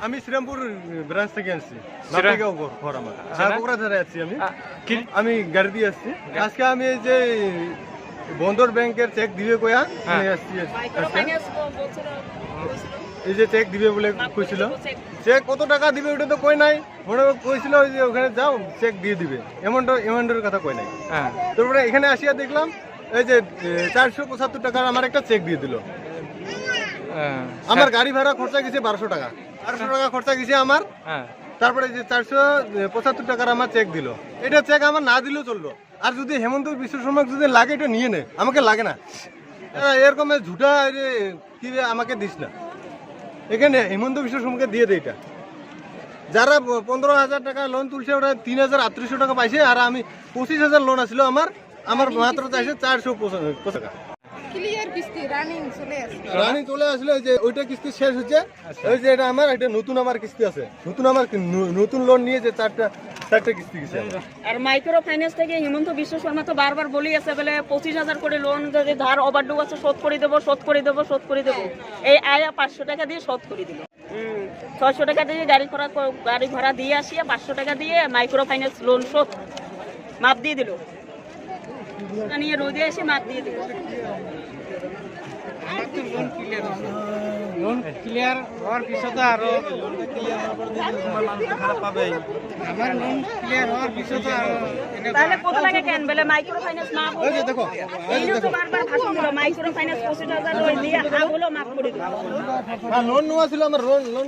আমি শ্রীরামপুর ব্রাঞ্চ থেকে আসছি। নাটকেও ঘর আমার। হ্যাঁ, কোকরাঝাড়ে আছি আমি। আমি গাড়ি দিয়ে আসছি। আজকে আমি এই যে বন্দর ব্যাংকের চেক দিবে কয়া আমি আসছি। এই যে চেক দিবে বলে কইছিল, চেক কত টাকা দিবে ওটা তো কই নাই। মনে কইছিল যে ওখানে যাও চেক দিয়ে দিবে, এমনটার কথা কই নাই। তারপরে এখানে আসিয়া দেখলাম এই যে 475 টাকার আমার একটা চেক দিয়ে দিল। আমার গাড়ি ভাড়া খরচা গেছে 1200 টাকা, 1200 টাকা খরচা গেছে আমার। তারপরে যে 475 টাকার আমার চেক দিল। এটা চেক আমার না দিলেও চললো, আর যদি হেমন্ত বিশ্ব শর্মা যদি লাগে এটা নিয়ে নে, আমাকে লাগে না। এরকম ঝুটা কি আমাকে দিস না। এখানে হেমন্ত বিশ্ব শর্মাকে দিয়ে দে। এটা যারা 15,000 টাকা লোন তুলছে ওরা 3,3800 টাকা পাইছে, আর আমি 25,000 লোন আসছিল আমার মাত্র চাইছে 450 টাকা। রানিং চলে আসলে ওই যে ওইটা কিস্তি শেষ হচ্ছে। ওই যে এটা আমার নতুন আমার কিস্তি আছে, নতুন লোন নিয়ে যে চারটা কিস্তি গেছে। আর মাইক্রো ফাইন্যান্স থেকে হিমন্ত বিশ্ব শর্মা তো বারবার বলেই আছে বলে 25,000 করে লোন যদি ধার ওভারড্যু আছে শোধ করে দেবো। এই আয়া 500 টাকা দিয়ে শোধ করে দিল। 600 টাকা দিয়ে গাড়ি ভাড়া দিয়ে আসিয়া 500 টাকা দিয়ে মাইক্রো ফাইন্যান্স লোন শোধ মাপ দিয়ে দিল। নিয়ে রোদে এসে মাপ দিয়ে দিল। লোন ক্লিয়ার হওয়ার পিছতে আরো আমার লোন ক্লিয়ার হওয়ার পিছতে আরো তাহলে কত লাগে কেন বলে মাইক্রো ফাইন্যান্স মাপ এই যে দেখো, এই যে তো বারবার ভাষণ দিল মাইক্রো ফাইন্যান্স 25,000 ওই দিয়ে আগুলো মাপ করে দিল। লোন নেওয়া ছিল আমার, লোন